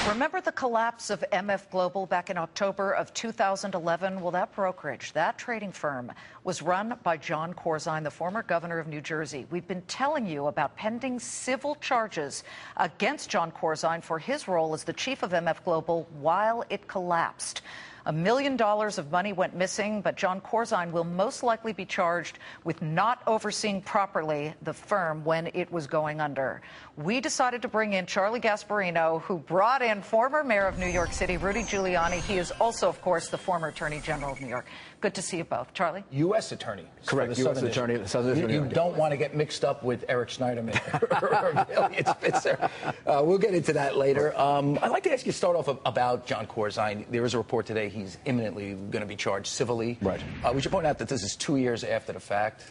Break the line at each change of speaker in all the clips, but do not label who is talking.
Remember the collapse of MF Global back in October of 2011? Well, that brokerage, that trading firm, was run by John Corzine, the former governor of New Jersey. We've been telling you about pending civil charges against John Corzine for his role as the chief of MF Global while it collapsed. $1 million of money went missing, but John Corzine will most likely be charged with not overseeing properly the firm when it was going under. We decided to bring in Charlie Gasparino, who brought in former mayor of New York City, Rudy Giuliani. He is also, of course, the former attorney general of New York. Good to see you both. Charlie?
U.S. attorney.
Correct. U.S. attorney.
You don't want to get mixed up with Eric Schneiderman or Elliot Spitzer. We'll get into that later. I'd like to ask you to start off about John Corzine. There is a report today he's imminently going to be charged civilly.
Right.
We should point out that this is 2 years after the fact.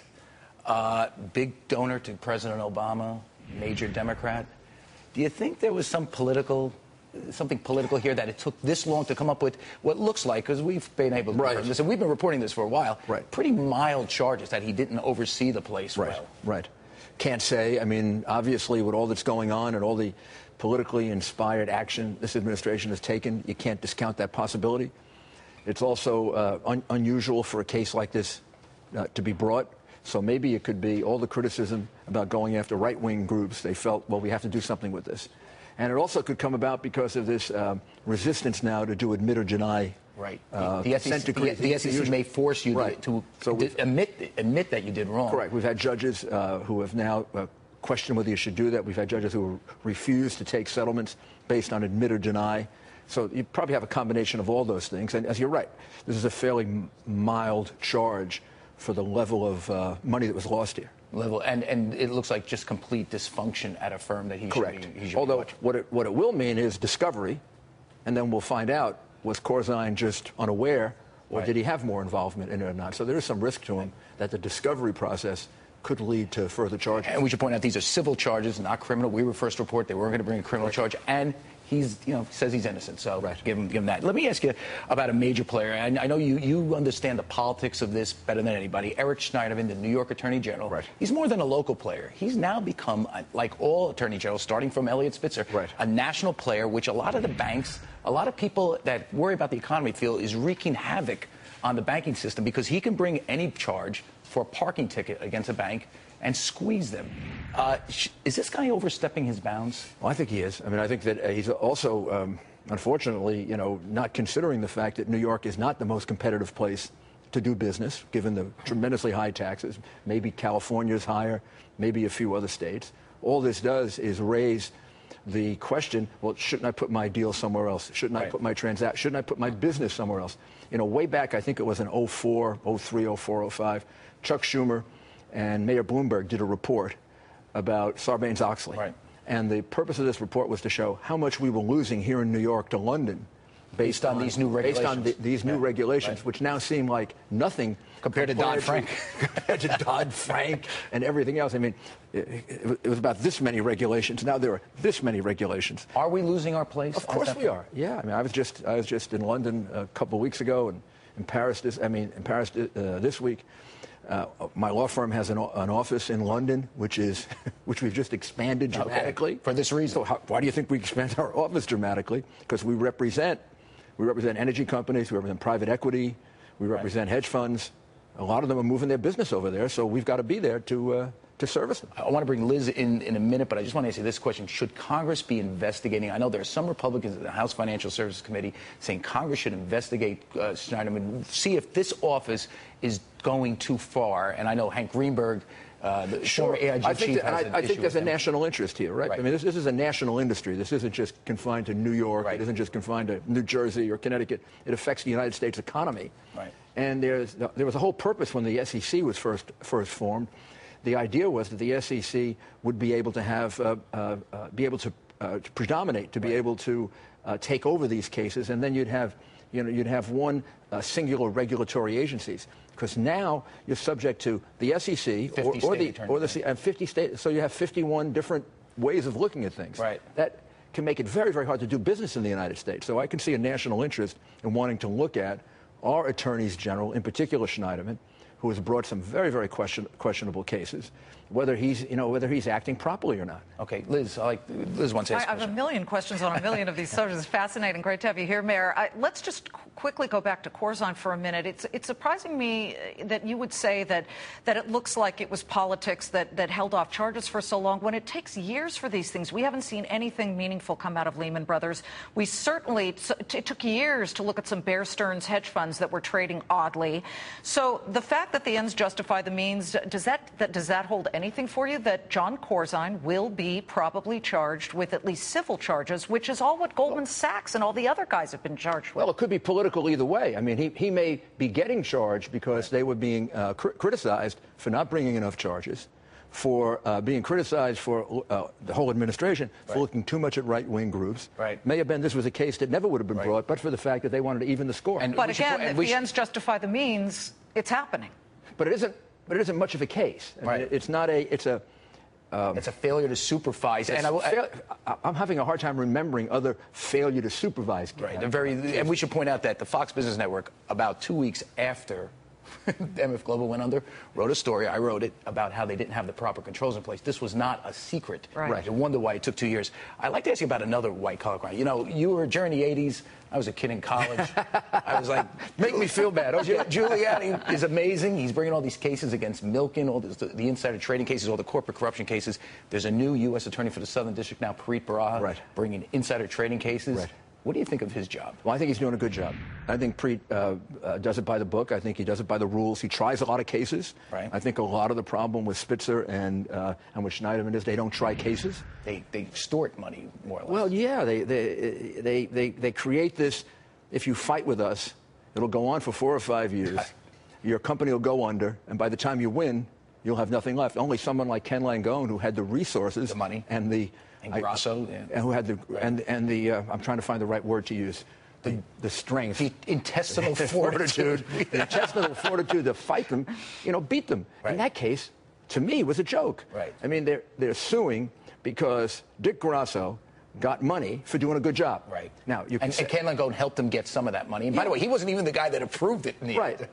Big donor to President Obama, major Democrat. Do you think there was something political here that it took this long to come up with what looks like, because we've been able to confirm this, and we've been reporting this for a while, pretty mild charges that he didn't oversee the place well.
Right. Can't say. I mean, obviously, with all that's going on and all the politically inspired action this administration has taken, you can't discount that possibility. It's also unusual for a case like this to be brought. So maybe it could be all the criticism about going after right-wing groups. They felt, well, we have to do something with this. And it also could come about because of this resistance now to do admit or deny.
Right. The SEC may force you to admit that you did wrong.
Correct. We've had judges who have now questioned whether you should do that. We've had judges who refuse to take settlements based on admit or deny. So you probably have a combination of all those things. And as you're right, this is a fairly mild charge for the level of money that was lost here.
And it looks like just complete dysfunction at a firm that he
Correct.
should be
Although what it will mean is discovery, and then we'll find out, was Corzine just unaware, or did he have more involvement in it or not? So there is some risk to him that the discovery process could lead to further charges.
And we should point out these are civil charges, not criminal. We were first report they weren't going to bring a criminal charge, and he's, says he's innocent, so give him that. Let me ask you about a major player. I know you understand the politics of this better than anybody. Eric Schneiderman, the New York Attorney General.
Right.
He's more than a local player. He's now become, like all Attorney Generals, starting from Elliot Spitzer, a national player, which a lot of the banks, a lot of people that worry about the economy feel is wreaking havoc on the banking system, because he can bring any charge for a parking ticket against a bank and squeeze them. Is this guy overstepping his bounds?
Well, I think he is. I mean, I think that he's also, unfortunately, not considering the fact that New York is not the most competitive place to do business, given the tremendously high taxes. Maybe California's higher, maybe a few other states. All this does is raise the question, well, shouldn't I put my deal somewhere else? Shouldn't I put my transaction? Shouldn't I put my business somewhere else? Way back, I think it was in 04, 03, 04, 05, Chuck Schumer and Mayor Bloomberg did a report about Sarbanes-Oxley. And the purpose of this report was to show how much we were losing here in New York to London based on these new regulations. Based on these new regulations, which now seem like nothing
compared to Dodd-Frank.
Compared to Dodd-Frank and everything else. I mean, it was about this many regulations. Now there are this many regulations.
Are we losing our place?
Of course we are. Yeah. I mean, I was just in London a couple of weeks ago, and in Paris this week. My law firm has an office in London, which we've just expanded dramatically.
For this reason.
So why do you think we expanded our office dramatically? Because we represent energy companies, we represent private equity, we represent hedge funds. A lot of them are moving their business over there, so we've got to be there to service them.
I want to bring Liz in a minute, but I just want to ask you this question. Should Congress be investigating? I know there are some Republicans in the House Financial Services Committee saying Congress should investigate Schneiderman, see if this office is going too far. And I know Hank Greenberg, the former AIG chief, has
I think there's a national interest here, right? I mean, this is a national industry. This isn't just confined to New York. It isn't just confined to New Jersey or Connecticut. It affects the United States economy. And there was a whole purpose when the SEC was first formed. The idea was that the SEC would be able to predominate, to be able to take over these cases, and then you'd have one singular regulatory agencies. Because now you're subject to the SEC or the 50 states. So you have 51 different ways of looking at things. That can make it very, very hard to do business in the United States. So I can see a national interest in wanting to look at our attorneys general, in particular Schneiderman, who has brought some very, very questionable cases, whether he's acting properly or not.
Okay, Liz, Liz wants to ask
I have a million questions on a million of these subjects. It's fascinating. Great to have you here, Mayor. Let's just quickly go back to Corzine for a minute. It's surprising me that you would say that it looks like it was politics that held off charges for so long when it takes years for these things. We haven't seen anything meaningful come out of Lehman Brothers. We certainly, it took years to look at some Bear Stearns hedge funds that were trading oddly. So the fact that the ends justify the means, does that hold anything for you, that John Corzine will be probably charged with at least civil charges, which is all what Goldman Sachs and all the other guys have been charged with?
Well, it could be political either way. I mean, he may be getting charged because they were being criticized for not bringing enough charges, for being criticized for the whole administration for looking too much at right-wing groups. May have been this was a case that never would have been brought, but for the fact that they wanted to even the score.
But again, if the ends justify the means, it's happening.
But it isn't much of a case. I mean, it's not a. It's a
failure to supervise. And
I'm having a hard time remembering other failure to supervise cases.
And we should point out that the Fox Business Network, about 2 weeks after MF Global went under, wrote a story, I wrote it, about how they didn't have the proper controls in place. This was not a secret. I wonder why it took 2 years. I'd like to ask you about another white-collar crime. You know, you were during the 80s. I was a kid in college. I was like, make me feel bad. Giuliani is amazing. He's bringing all these cases against Milken, all the insider trading cases, all the corporate corruption cases. There's a new U.S. attorney for the Southern District now, Preet Bharara, bringing insider trading cases. What do you think of his job? Well,
I think he's doing a good job. I think Preet does it by the book. I think he does it by the rules. He tries a lot of cases. I think a lot of the problem with Spitzer and with Schneiderman is they don't try cases.
They extort money, more or less.
Well, yeah, they create this. If you fight with us, it'll go on for 4 or 5 years. Your company will go under, and by the time you win, you'll have nothing left. Only someone like Ken Langone, who had the resources,
the money,
and
Grasso,
and who had I'm trying to find the right word to use. The strength,
the intestinal fortitude,
the intestinal fortitude to fight them, beat them. In that case, to me, was a joke. I mean, they're suing because Dick Grasso got money for doing a good job. Now, you can say,
and Ken Langone helped him get some of that money. And by the way, he wasn't even the guy that approved it.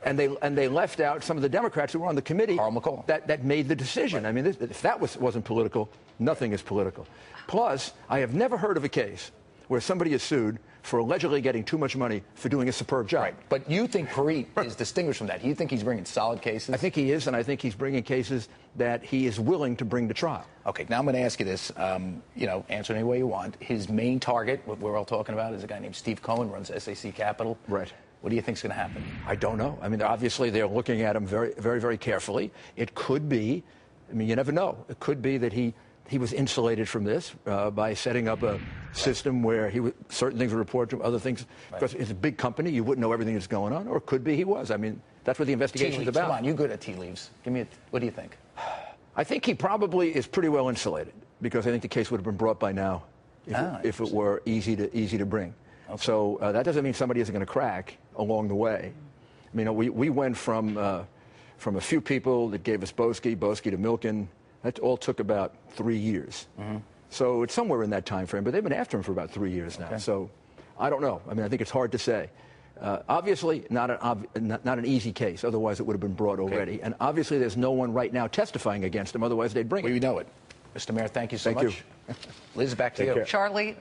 And they left out some of the Democrats who were on the committee that made the decision. I mean, if that wasn't political, nothing is political. Plus, I have never heard of a case where somebody is sued for allegedly getting too much money for doing a superb job.
But you think Preet is distinguished from that? You think he's bringing solid cases?
I think he is, and I think he's bringing cases that he is willing to bring to trial.
Okay, now I'm going to ask you this. Answer any way you want. His main target, what we're all talking about, is a guy named Steve Cohen, runs SAC Capital. What do you think is going to happen?
I don't know. I mean, obviously, they're looking at him very, very, very carefully. It could be, I mean, you never know. It could be that he was insulated from this by setting up a system where certain things were reported to other things. Because it's a big company, you wouldn't know everything that's going on. Or it could be he was. I mean, that's what the investigation is about.
Come on, you're good at tea leaves. What do you think?
I think he probably is pretty well insulated because I think the case would have been brought by now if it were easy to bring. So that doesn't mean somebody isn't going to crack along the way. I mean, we went from a few people that gave us Boesky to Milken. That all took about 3 years. So it's somewhere in that time frame. But they've been after him for about 3 years now. So I don't know. I mean, I think it's hard to say. Obviously, not an easy case. Otherwise, it would have been brought already. And obviously, there's no one right now testifying against him. Otherwise, they'd bring it.
We know it. Mr. Mayor, thank you so much.
Thank you.
Liz, back to you.
Charlie.